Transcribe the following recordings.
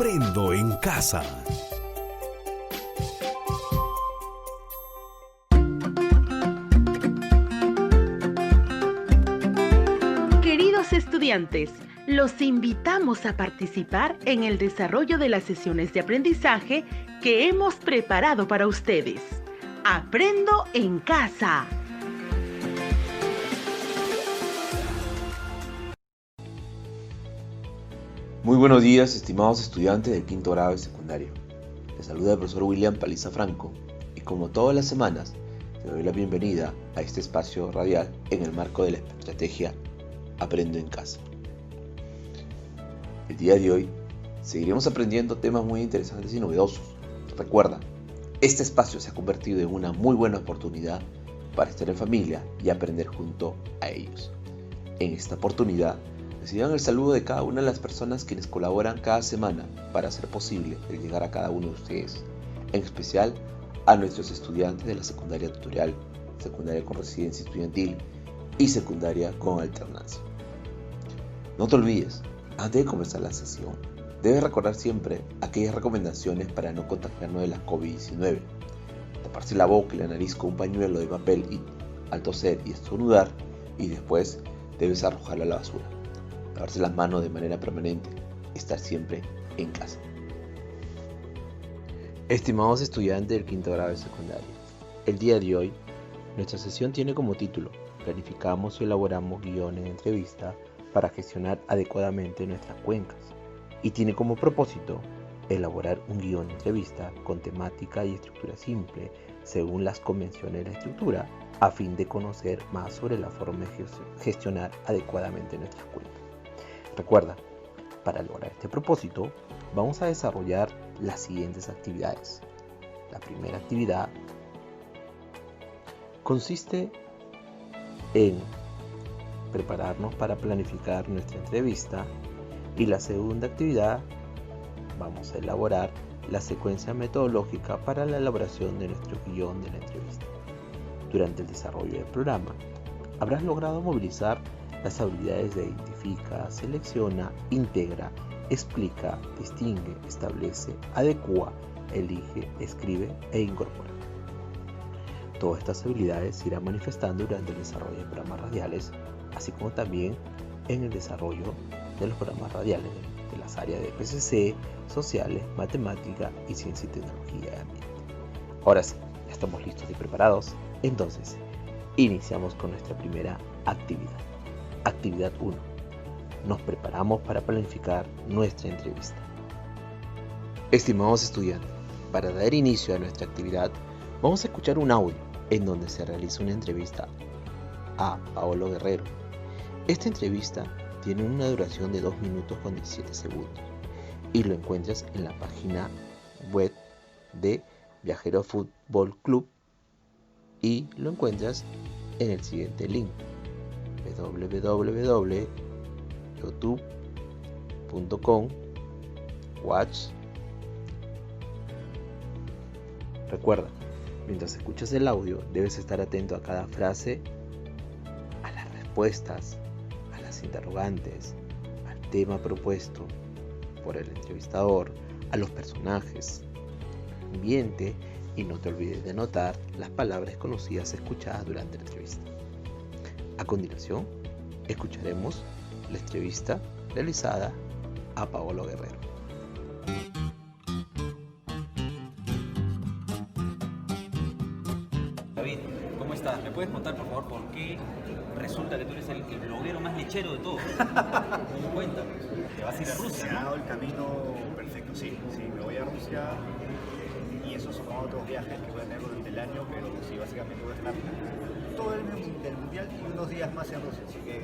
Aprendo en casa. Queridos estudiantes, los invitamos a participar en el desarrollo de las sesiones de aprendizaje que hemos preparado para ustedes. Aprendo en casa. Muy buenos días, estimados estudiantes del quinto grado de secundaria. Les saluda el profesor William Paliza Franco y como todas las semanas, te doy la bienvenida a este espacio radial en el marco de la estrategia Aprendo en casa. El día de hoy seguiremos aprendiendo temas muy interesantes y novedosos. Recuerda, este espacio se ha convertido en una muy buena oportunidad para estar en familia y aprender junto a ellos. En esta oportunidad, reciban el saludo de cada una de las personas quienes colaboran cada semana para hacer posible el llegar a cada uno de ustedes, en especial a nuestros estudiantes de la secundaria tutorial, secundaria con residencia estudiantil y secundaria con alternancia. No te olvides, antes de comenzar la sesión, debes recordar siempre aquellas recomendaciones para no contagiarnos de la COVID-19. Taparse la boca y la nariz con un pañuelo de papel al toser y estornudar, y después debes arrojarlo a la basura. Lavarse las manos de manera permanente, estar siempre en casa. Estimados estudiantes del quinto grado de secundaria, el día de hoy, nuestra sesión tiene como título Planificamos y elaboramos guiones de entrevista para gestionar adecuadamente nuestras cuencas, y tiene como propósito elaborar un guión de entrevista con temática y estructura simple según las convenciones de la estructura, a fin de conocer más sobre la forma de gestionar adecuadamente nuestras cuencas. Recuerda, para lograr este propósito, vamos a desarrollar las siguientes actividades. La primera actividad consiste en prepararnos para planificar nuestra entrevista, y la segunda actividad vamos a elaborar la secuencia metodológica para la elaboración de nuestro guión de la entrevista. Durante el desarrollo del programa, habrás logrado movilizar las habilidades de identifica, selecciona, integra, explica, distingue, establece, adecua, elige, escribe e incorpora. Todas estas habilidades se irán manifestando durante el desarrollo de programas radiales, así como también en el desarrollo de los programas radiales de las áreas de PCC, sociales, matemática y ciencia y tecnología de ambiente. Ahora sí, ya estamos listos y preparados. Entonces, iniciamos con nuestra primera actividad. Actividad 1. Nos preparamos para planificar nuestra entrevista. Estimados estudiantes, para dar inicio a nuestra actividad, vamos a escuchar un audio en donde se realiza una entrevista a Paolo Guerrero. Esta entrevista tiene una duración de 2 minutos con 17 segundos y lo encuentras en la página web de Viajero Fútbol Club y lo encuentras en el siguiente link: www.youtube.com/watch. Recuerda, mientras escuchas el audio debes estar atento a cada frase, a las respuestas, a las interrogantes, al tema propuesto por el entrevistador, a los personajes, al ambiente, y no te olvides de anotar las palabras conocidas escuchadas durante la entrevista. A continuación, escucharemos la entrevista realizada a Paolo Guerrero. David, ¿cómo estás? ¿Me puedes contar, por favor, por qué resulta que tú eres el bloguero más lechero de todos? Cuéntanos. ¿Te vas a ir a Rusia? Se ha dado el camino perfecto, sí, me voy a Rusia y eso sumado a otros viajes que voy a tener durante el año, pero sí, básicamente voy a estar todo el mes del mundial y unos días más en Rusia, así que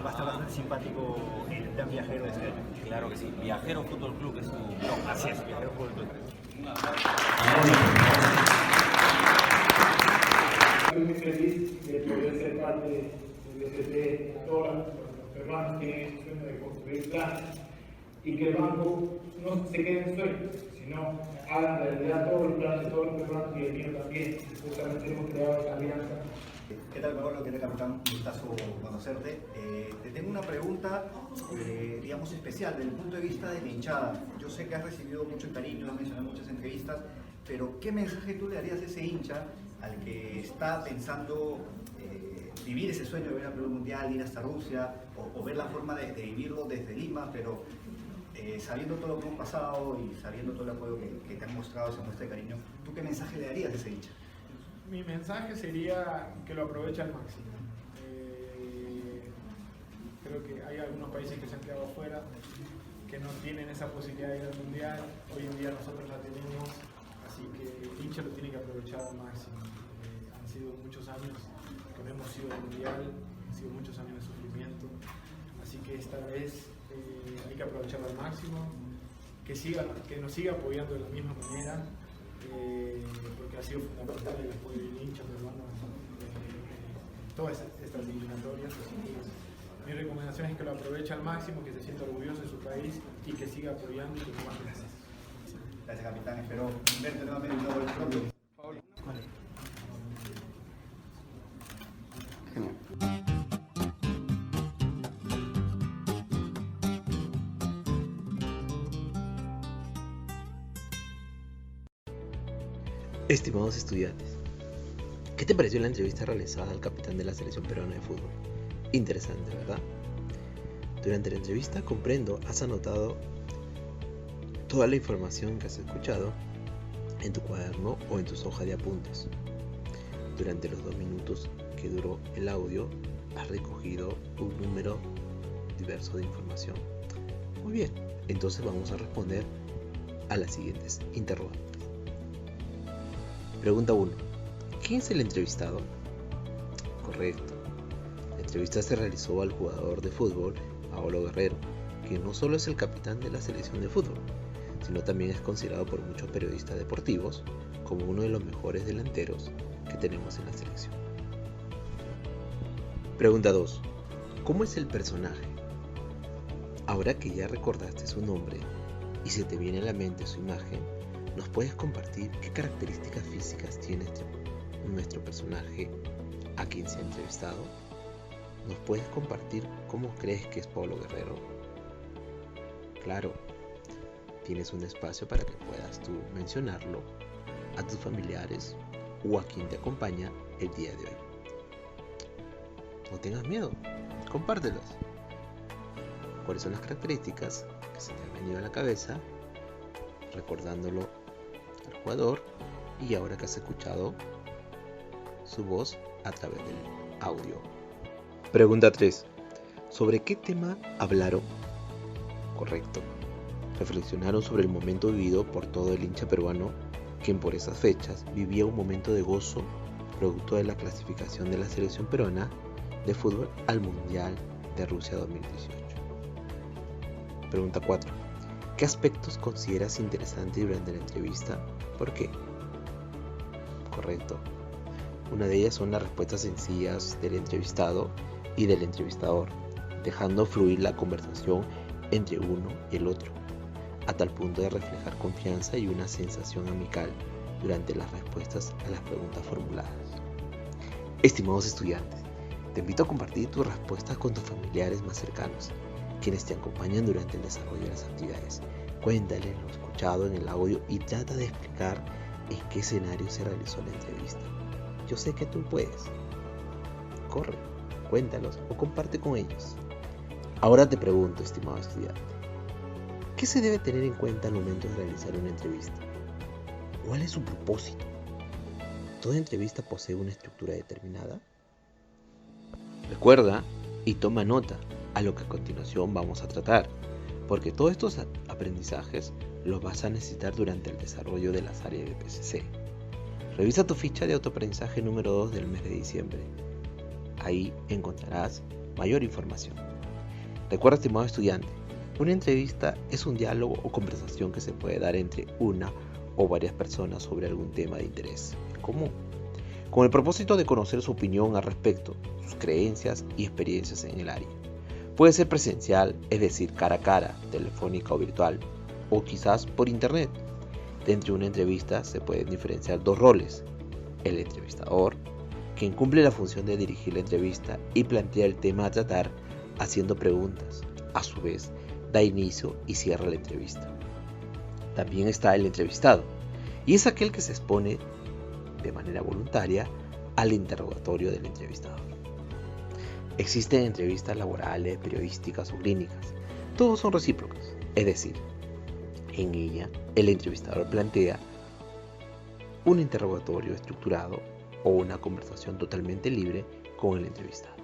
va a estar bastante simpático el plan viajero de este año. Claro que sí, Viajero Fútbol Club es tu blog. Así es, Viajero Fútbol Club. Estoy muy feliz de poder ser parte de BCT ahora, los hermanos tienen el sueño de construir planes y que el banco no se quede en sueños, sino hagan realidad todos los planes de todos los peruanos y el mío también. Justamente hemos creado esa alianza ¿Qué tal, Pablo? ¿Qué tal, capitán? Un gustazo conocerte. Te tengo una pregunta, digamos, especial, desde el punto de vista de la hinchada. Yo sé que has recibido mucho cariño, lo has mencionado en muchas entrevistas, pero ¿qué mensaje tú le darías a ese hincha al que está pensando vivir ese sueño de ver a Perú Mundial, ir hasta Rusia, o ver la forma de vivirlo desde Lima, pero sabiendo todo lo que hemos pasado y sabiendo todo el apoyo que te han mostrado, esa muestra de cariño, ¿tú qué mensaje le darías a ese hincha? Mi mensaje sería que lo aproveche al máximo. Creo que hay algunos países que se han quedado afuera, que no tienen esa posibilidad de ir al Mundial. Hoy en día nosotros la tenemos, así que el hincha lo tiene que aprovechar al máximo. Han sido muchos años que no hemos ido al Mundial, han sido muchos años de sufrimiento, así que esta vez hay que aprovecharlo al máximo, que nos siga apoyando de la misma manera, porque ha sido fundamental el apoyo del hincha peruano en todas estas eliminatorias. Mi recomendación es que lo aproveche al máximo, que se sienta orgulloso de su país y que siga apoyando y que no más gracias. Gracias, capitán. Espero verte nuevamente pronto. Estimados estudiantes, ¿qué te pareció la entrevista realizada al capitán de la selección peruana de fútbol? Interesante, ¿verdad? Durante la entrevista comprendo, has anotado toda la información que has escuchado en tu cuaderno o en tus hojas de apuntes. Durante los 2 minutos que duró el audio, has recogido un número diverso de información. Muy bien, entonces vamos a responder a las siguientes interrogantes. Pregunta 1. ¿Quién es el entrevistado? Correcto. La entrevista se realizó al jugador de fútbol, Paolo Guerrero, que no solo es el capitán de la selección de fútbol, sino también es considerado por muchos periodistas deportivos como uno de los mejores delanteros que tenemos en la selección. Pregunta 2. ¿Cómo es el personaje? Ahora que ya recordaste su nombre y se te viene a la mente su imagen, ¿nos puedes compartir qué características físicas tiene nuestro personaje a quien se ha entrevistado? ¿Nos puedes compartir cómo crees que es Paolo Guerrero? Claro, tienes un espacio para que puedas tú mencionarlo a tus familiares o a quien te acompaña el día de hoy. No tengas miedo, compártelos. ¿Cuáles son las características que se te han venido a la cabeza recordándolo al jugador y ahora que has escuchado su voz a través del audio? Pregunta 3. ¿Sobre qué tema hablaron? Correcto. Reflexionaron sobre el momento vivido por todo el hincha peruano, quien por esas fechas vivía un momento de gozo producto de la clasificación de la selección peruana de fútbol al Mundial de Rusia 2018. Pregunta 4. ¿Qué aspectos consideras interesantes durante la entrevista? ¿Por qué? Correcto. Una de ellas son las respuestas sencillas del entrevistado y del entrevistador, dejando fluir la conversación entre uno y el otro, a tal punto de reflejar confianza y una sensación amical durante las respuestas a las preguntas formuladas. Estimados estudiantes, te invito a compartir tus respuestas con tus familiares más cercanos, quienes te acompañan durante el desarrollo de las actividades. Cuéntales lo escuchado en el audio y trata de explicar en qué escenario se realizó la entrevista. Yo sé que tú puedes. Corre, cuéntalos o comparte con ellos. Ahora te pregunto, estimado estudiante, ¿qué se debe tener en cuenta al momento de realizar una entrevista? ¿Cuál es su propósito? ¿Toda entrevista posee una estructura determinada? Recuerda y toma nota a lo que a continuación vamos a tratar, porque todos estos aprendizajes los vas a necesitar durante el desarrollo de las áreas de PCC. Revisa tu ficha de autoaprendizaje número 2 del mes de diciembre. Ahí encontrarás mayor información. Recuerda, estimado estudiante, una entrevista es un diálogo o conversación que se puede dar entre una o varias personas sobre algún tema de interés común, con el propósito de conocer su opinión al respecto, sus creencias y experiencias en el área. Puede ser presencial, es decir, cara a cara, telefónica o virtual, o quizás por internet. Dentro de una entrevista se pueden diferenciar 2 roles: el entrevistador, quien cumple la función de dirigir la entrevista y plantea el tema a tratar haciendo preguntas. A su vez, da inicio y cierra la entrevista. También está el entrevistado, y es aquel que se expone de manera voluntaria al interrogatorio del entrevistador. Existen entrevistas laborales, periodísticas o clínicas. Todos son recíprocos, es decir, en ella el entrevistador plantea un interrogatorio estructurado o una conversación totalmente libre con el entrevistado.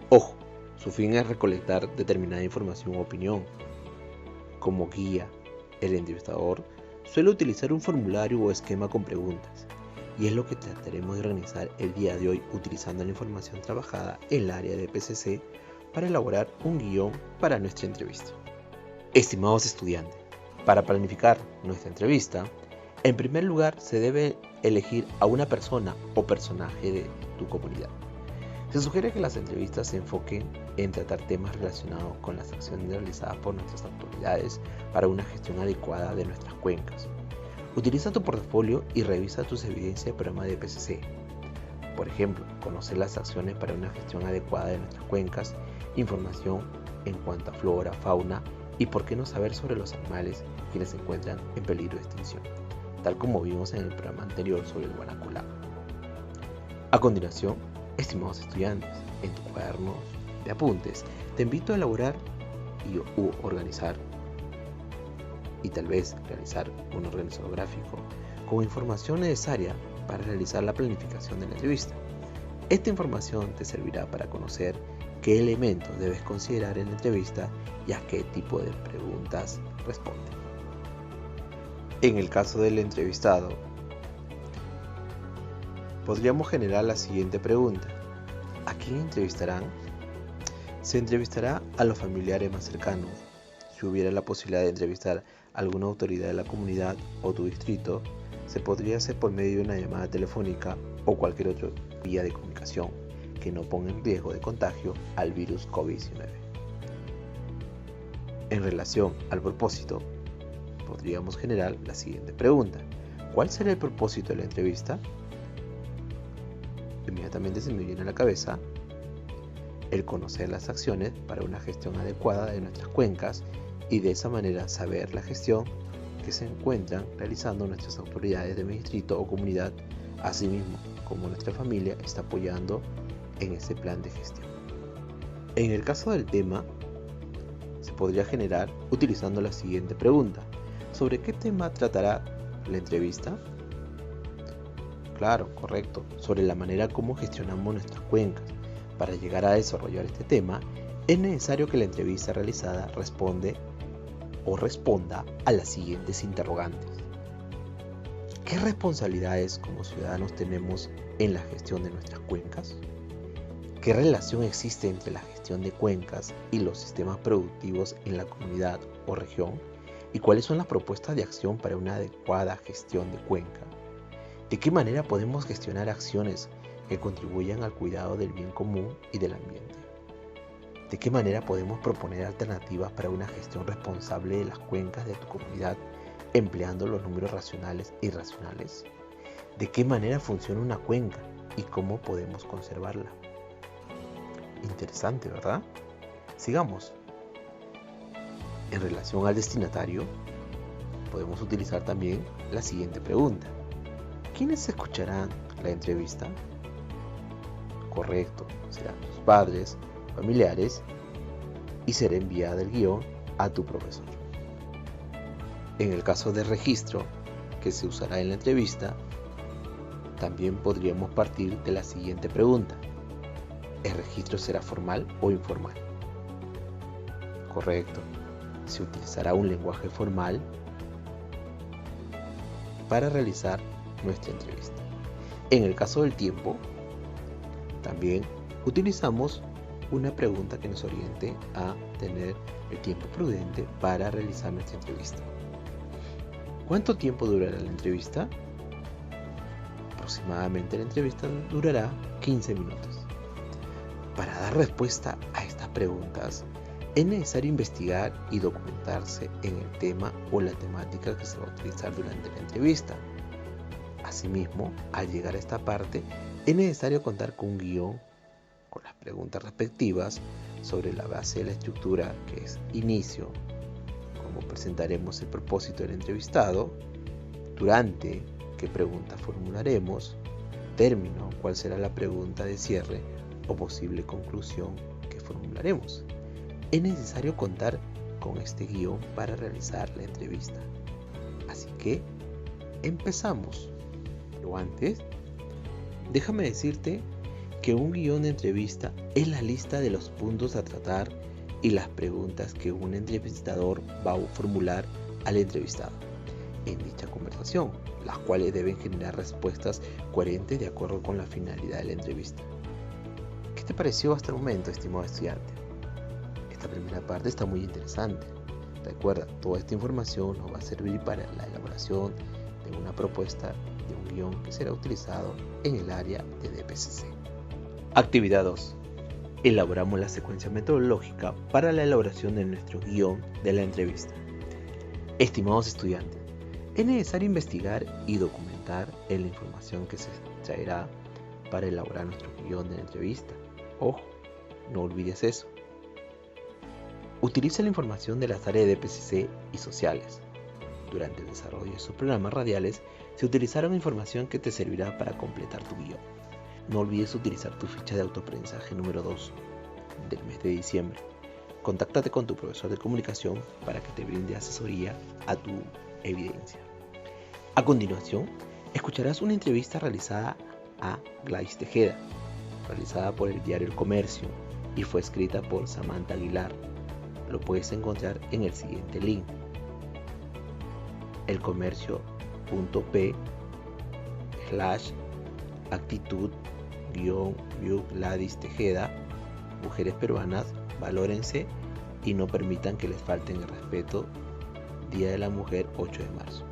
Ojo, su fin es recolectar determinada información o opinión. Como guía, el entrevistador suele utilizar un formulario o esquema con preguntas, y es lo que trataremos de organizar el día de hoy utilizando la información trabajada en el área de PCC para elaborar un guión para nuestra entrevista. Estimados estudiantes, para planificar nuestra entrevista, en primer lugar se debe elegir a una persona o personaje de tu comunidad. Se sugiere que las entrevistas se enfoquen en tratar temas relacionados con las acciones realizadas por nuestras autoridades para una gestión adecuada de nuestras cuencas. Utiliza tu portafolio y revisa tus evidencias de programa de PCC. Por ejemplo, conocer las acciones para una gestión adecuada de nuestras cuencas, información en cuanto a flora, fauna y por qué no saber sobre los animales quienes se encuentran en peligro de extinción, tal como vimos en el programa anterior sobre el guanaco. A continuación, estimados estudiantes, en tu cuaderno de apuntes te invito a elaborar u organizar y tal vez realizar un organizador gráfico con información necesaria para realizar la planificación de la entrevista. Esta información te servirá para conocer qué elementos debes considerar en la entrevista y a qué tipo de preguntas responde. En el caso del entrevistado, podríamos generar la siguiente pregunta: ¿a quién entrevistarán? Se entrevistará a los familiares más cercanos. Si hubiera la posibilidad de entrevistar a alguna autoridad de la comunidad o tu distrito, se podría hacer por medio de una llamada telefónica o cualquier otra vía de comunicación que no ponga en riesgo de contagio al virus COVID-19. En relación al propósito, podríamos generar la siguiente pregunta: ¿cuál será el propósito de la entrevista? Inmediatamente se me viene a la cabeza el conocer las acciones para una gestión adecuada de nuestras cuencas y de esa manera saber la gestión que se encuentran realizando nuestras autoridades de mi distrito o comunidad, asimismo como nuestra familia está apoyando en ese plan de gestión. En el caso del tema, se podría generar utilizando la siguiente pregunta: ¿sobre qué tema tratará la entrevista? Claro, correcto, sobre la manera como gestionamos nuestras cuencas. Para llegar a desarrollar este tema, es necesario que la entrevista realizada responda a las siguientes interrogantes. ¿Qué responsabilidades como ciudadanos tenemos en la gestión de nuestras cuencas? ¿Qué relación existe entre la gestión de cuencas y los sistemas productivos en la comunidad o región? ¿Y cuáles son las propuestas de acción para una adecuada gestión de cuenca? ¿De qué manera podemos gestionar acciones que contribuyan al cuidado del bien común y del ambiente? ¿De qué manera podemos proponer alternativas para una gestión responsable de las cuencas de tu comunidad empleando los números racionales e irracionales? ¿De qué manera funciona una cuenca y cómo podemos conservarla? Interesante, ¿verdad? Sigamos. En relación al destinatario, podemos utilizar también la siguiente pregunta: ¿quiénes escucharán la entrevista? Correcto, serán tus padres, familiares, y será enviada el guión a tu profesor. En el caso de registro que se usará en la entrevista, también podríamos partir de la siguiente pregunta: ¿el registro será formal o informal? Correcto, se utilizará un lenguaje formal para realizar nuestra entrevista. En el caso del tiempo, también utilizamos una pregunta que nos oriente a tener el tiempo prudente para realizar nuestra entrevista. ¿Cuánto tiempo durará la entrevista? Aproximadamente la entrevista durará 15 minutos. Para dar respuesta a estas preguntas, es necesario investigar y documentarse en el tema o la temática que se va a utilizar durante la entrevista. Asimismo, al llegar a esta parte, es necesario contar con un guión con las preguntas respectivas sobre la base de la estructura, que es inicio, cómo presentaremos el propósito del entrevistado, durante, qué preguntas formularemos, término, cuál será la pregunta de cierre o posible conclusión que formularemos. Es necesario contar con este guión para realizar la entrevista. Así que, empezamos. Pero antes, déjame decirte que un guión de entrevista es la lista de los puntos a tratar y las preguntas que un entrevistador va a formular al entrevistado en dicha conversación, las cuales deben generar respuestas coherentes de acuerdo con la finalidad de la entrevista. ¿Qué te pareció hasta el momento, estimado estudiante? Esta primera parte está muy interesante. Recuerda, toda esta información nos va a servir para la elaboración de una propuesta de un guión que será utilizado en el área de DPCC. Actividad 2. Elaboramos la secuencia metodológica para la elaboración de nuestro guión de la entrevista. Estimados estudiantes, es necesario investigar y documentar la información que se traerá para elaborar nuestro guión de la entrevista. Ojo, no olvides eso. Utiliza la información de las áreas de DPCC y sociales. Durante el desarrollo de sus programas radiales, se utilizaron información que te servirá para completar tu guión. No olvides utilizar tu ficha de autoaprendizaje número 2 del mes de diciembre. Contáctate con tu profesor de comunicación para que te brinde asesoría a tu evidencia. A continuación, escucharás una entrevista realizada a Gladys Tejeda, realizada por el diario El Comercio y fue escrita por Samantha Aguilar. Lo puedes encontrar en el siguiente link: elcomercio.p/actitud-Gladys Tejeda. Mujeres peruanas, valórense y no permitan que les falten el respeto. Día de la Mujer, 8 de marzo.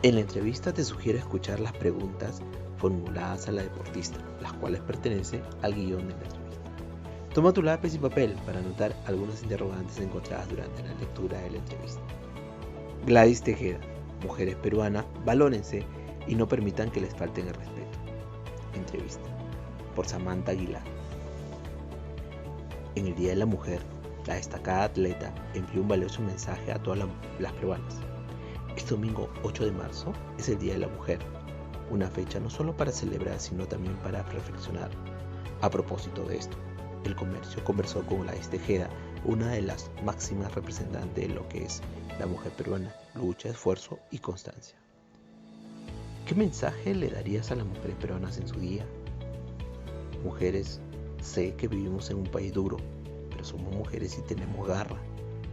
En la entrevista te sugiero escuchar las preguntas formuladas a la deportista, las cuales pertenecen al guión de la entrevista. Toma tu lápiz y papel para anotar algunas interrogantes encontradas durante la lectura de la entrevista. Gladys Tejeda, mujeres peruanas, valórense y no permitan que les falten el respeto. Entrevista por Samantha Aguilar. En el Día de la Mujer, la destacada atleta envió un valioso mensaje a todas las peruanas. Este domingo 8 de marzo es el Día de la Mujer, una fecha no solo para celebrar, sino también para reflexionar. A propósito de esto, El Comercio conversó con Gladys Tejeda, una de las máximas representantes de lo que es la mujer peruana: lucha, esfuerzo y constancia. ¿Qué mensaje le darías a las mujeres peruanas en su día? Mujeres, sé que vivimos en un país duro, pero somos mujeres y tenemos garra.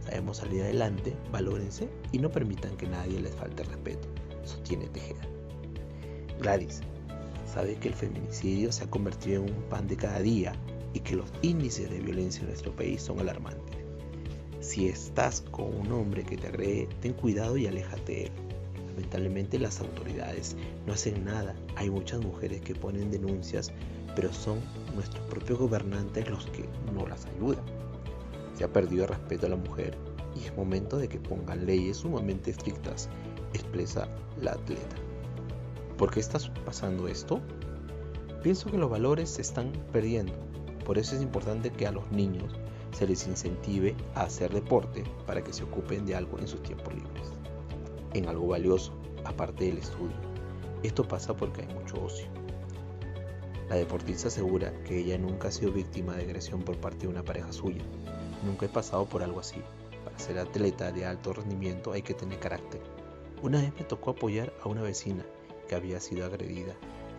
Sabemos salir adelante, valórense y no permitan que nadie les falte respeto, sostiene Tejeda. Gladys, sabe que el feminicidio se ha convertido en un pan de cada día y que los índices de violencia en nuestro país son alarmantes. Si estás con un hombre que te agrede, ten cuidado y aléjate de él. Lamentablemente las autoridades no hacen nada. Hay muchas mujeres que ponen denuncias, pero son nuestros propios gobernantes los que no las ayudan. Se ha perdido el respeto a la mujer y es momento de que pongan leyes sumamente estrictas, expresa la atleta. ¿Por qué está pasando esto? Pienso que los valores se están perdiendo. Por eso es importante que a los niños se les incentive a hacer deporte para que se ocupen de algo en sus tiempos libres, en algo valioso, aparte del estudio. Esto pasa porque hay mucho ocio. La deportista asegura que ella nunca ha sido víctima de agresión por parte de una pareja suya. Nunca he pasado por algo así. Para ser atleta de alto rendimiento hay que tener carácter. Una vez me tocó apoyar a una vecina que había sido agredida.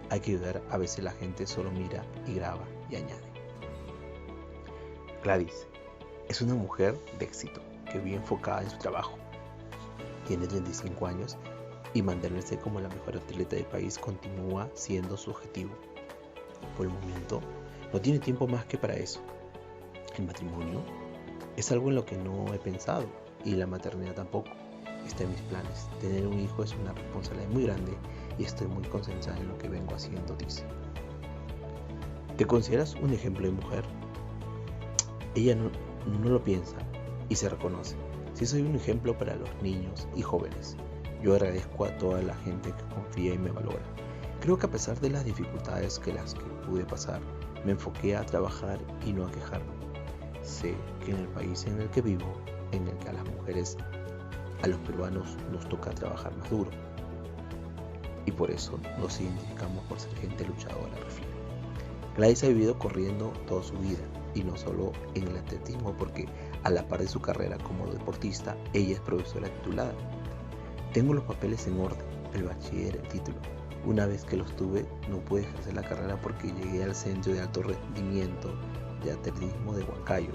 Hay que ayudar, a veces la gente solo mira y graba y añade. Gladys es una mujer de éxito que vive enfocada en su trabajo. Tiene 35 años y mantenerse como la mejor atleta del país continúa siendo su objetivo. Por el momento, no tiene tiempo más que para eso. El matrimonio es algo en lo que no he pensado y la maternidad tampoco. Está en mis planes. Tener un hijo es una responsabilidad muy grande y estoy muy concentrada en lo que vengo haciendo, dice. ¿Te consideras un ejemplo de mujer? Ella no lo piensa y se reconoce. Sí soy un ejemplo para los niños y jóvenes. Yo agradezco a toda la gente que confía y me valora. Creo que a pesar de las dificultades que pude pasar, me enfoqué a trabajar y no a quejarme. Sé que en el país en el que vivo, en el que a las mujeres, a los peruanos, nos toca trabajar más duro. Y por eso nos identificamos por ser gente luchadora, refiere. Gladys ha vivido corriendo toda su vida, y no solo en el atletismo, porque a la par de su carrera como deportista, ella es profesora titulada. Tengo los papeles en orden, el bachiller, el título. Una vez que los tuve, no pude ejercer la carrera porque llegué al centro de alto rendimiento de atletismo de Huancayo.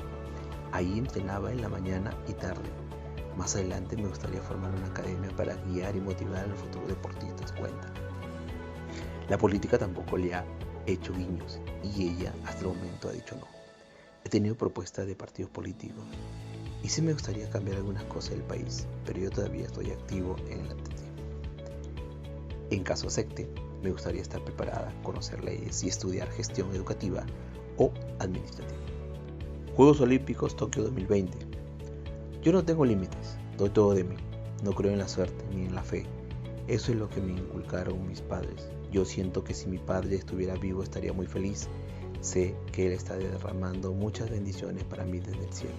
Ahí entrenaba en la mañana y tarde. Más adelante me gustaría formar una academia para guiar y motivar a los futuros deportistas, cuenta. La política tampoco le ha hecho guiños y ella hasta el momento ha dicho no. He tenido propuestas de partidos políticos y sí me gustaría cambiar algunas cosas del país, pero yo todavía estoy activo en el atletismo. En caso acepte, me gustaría estar preparada, conocer leyes y estudiar gestión educativa o administrativa. Juegos Olímpicos Tokio 2020. Yo no tengo límites, doy todo de mí. No creo en la suerte ni en la fe. Eso es lo que me inculcaron mis padres. Yo siento que si mi padre estuviera vivo estaría muy feliz. Sé que él está derramando muchas bendiciones para mí desde el cielo.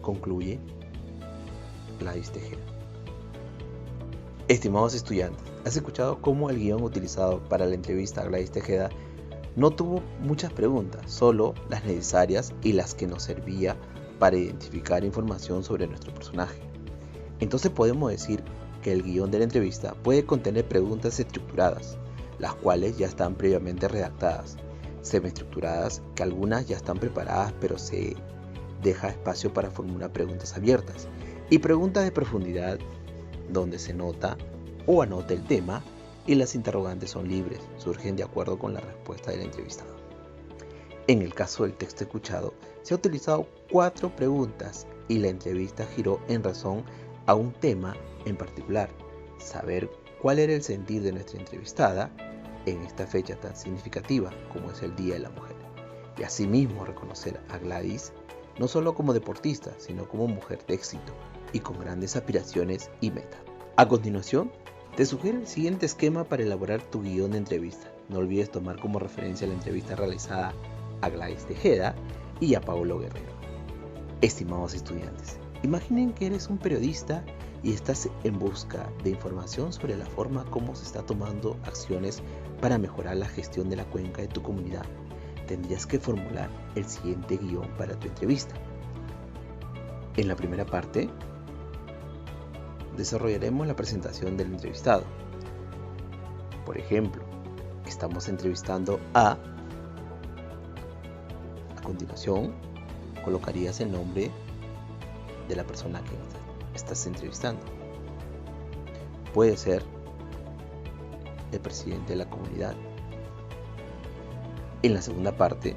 Concluye Gladys Tejeda. Estimados estudiantes, ¿has escuchado cómo el guión utilizado para la entrevista a Gladys Tejeda no tuvo muchas preguntas, solo las necesarias y las que nos servía para identificar información sobre nuestro personaje? Entonces podemos decir que el guión de la entrevista puede contener preguntas estructuradas, las cuales ya están previamente redactadas, semiestructuradas, que algunas ya están preparadas pero se deja espacio para formular preguntas abiertas, y preguntas de profundidad donde se nota o anota el tema y las interrogantes son libres, surgen de acuerdo con la respuesta del entrevistado. En el caso del texto escuchado, se ha utilizado 4 preguntas y la entrevista giró en razón a un tema en particular, saber cuál era el sentir de nuestra entrevistada en esta fecha tan significativa como es el Día de la Mujer, y asimismo reconocer a Gladys no solo como deportista, sino como mujer de éxito y con grandes aspiraciones y metas. A continuación, te sugiero el siguiente esquema para elaborar tu guión de entrevista. No olvides tomar como referencia la entrevista realizada a Gladys Tejeda y a Paulo Guerrero. Estimados estudiantes, imaginen que eres un periodista y estás en busca de información sobre la forma como se está tomando acciones para mejorar la gestión de la cuenca de tu comunidad. Tendrías que formular el siguiente guión para tu entrevista. En la primera parte, desarrollaremos la presentación del entrevistado. Por ejemplo, estamos entrevistando a continuación, colocarías el nombre de la persona que estás entrevistando. Puede ser el presidente de la comunidad. En la segunda parte,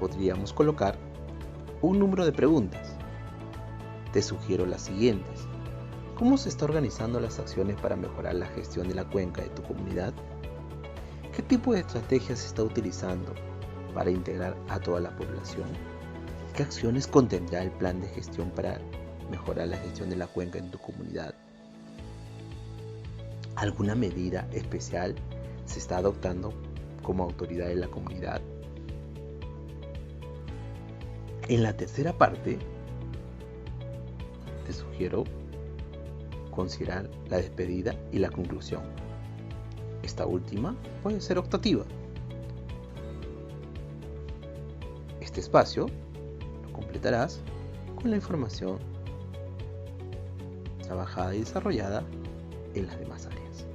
podríamos colocar un número de preguntas. Te sugiero las siguientes. ¿Cómo se está organizando las acciones para mejorar la gestión de la cuenca de tu comunidad? ¿Qué tipo de estrategias se está utilizando para integrar a toda la población? ¿Qué acciones contendrá el plan de gestión para mejorar la gestión de la cuenca en tu comunidad? ¿Alguna medida especial se está adoptando como autoridad de la comunidad? En la tercera parte, te sugiero considerar la despedida y la conclusión. Esta última puede ser optativa. Este espacio lo completarás con la información trabajada y desarrollada en las demás áreas.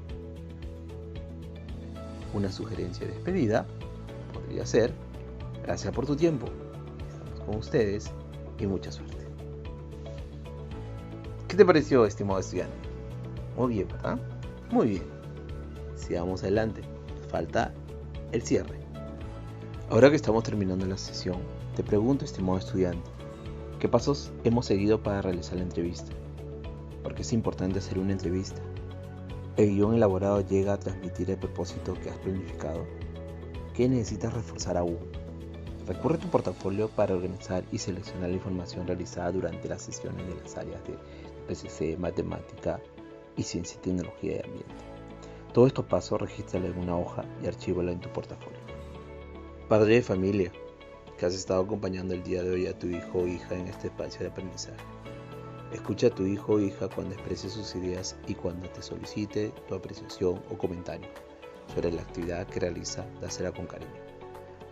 Una sugerencia de despedida podría ser: gracias por tu tiempo, estamos con ustedes y mucha suerte. ¿Qué te pareció, estimado estudiante? Muy bien, ¿verdad? Muy bien. Sigamos adelante. Falta el cierre. Ahora que estamos terminando la sesión, te pregunto, estimado estudiante, ¿qué pasos hemos seguido para realizar la entrevista? ¿Por qué es importante hacer una entrevista? ¿El guión elaborado llega a transmitir el propósito que has planificado? ¿Qué necesitas reforzar aún? Recurre a tu portafolio para organizar y seleccionar la información realizada durante las sesiones de las áreas de PCC, Matemática y Ciencia y Tecnología de Ambiente. Todos estos pasos regístralo en una hoja y archívala en tu portafolio. Padre de familia, que has estado acompañando el día de hoy a tu hijo o hija en este espacio de aprendizaje. Escucha a tu hijo o hija cuando exprese sus ideas y cuando te solicite tu apreciación o comentario sobre la actividad que realiza, dásela con cariño.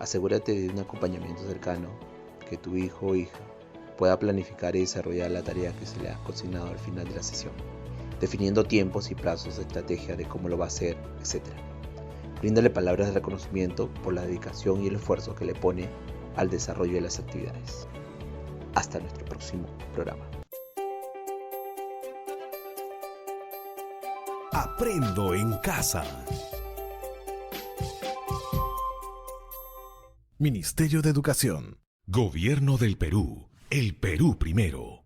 Asegúrate de un acompañamiento cercano, que tu hijo o hija pueda planificar y desarrollar la tarea que se le ha consignado al final de la sesión, definiendo tiempos y plazos de estrategia de cómo lo va a hacer, etc. Bríndale palabras de reconocimiento por la dedicación y el esfuerzo que le pone al desarrollo de las actividades. Hasta nuestro próximo programa. Aprendo en casa. Ministerio de Educación. Gobierno del Perú. El Perú primero.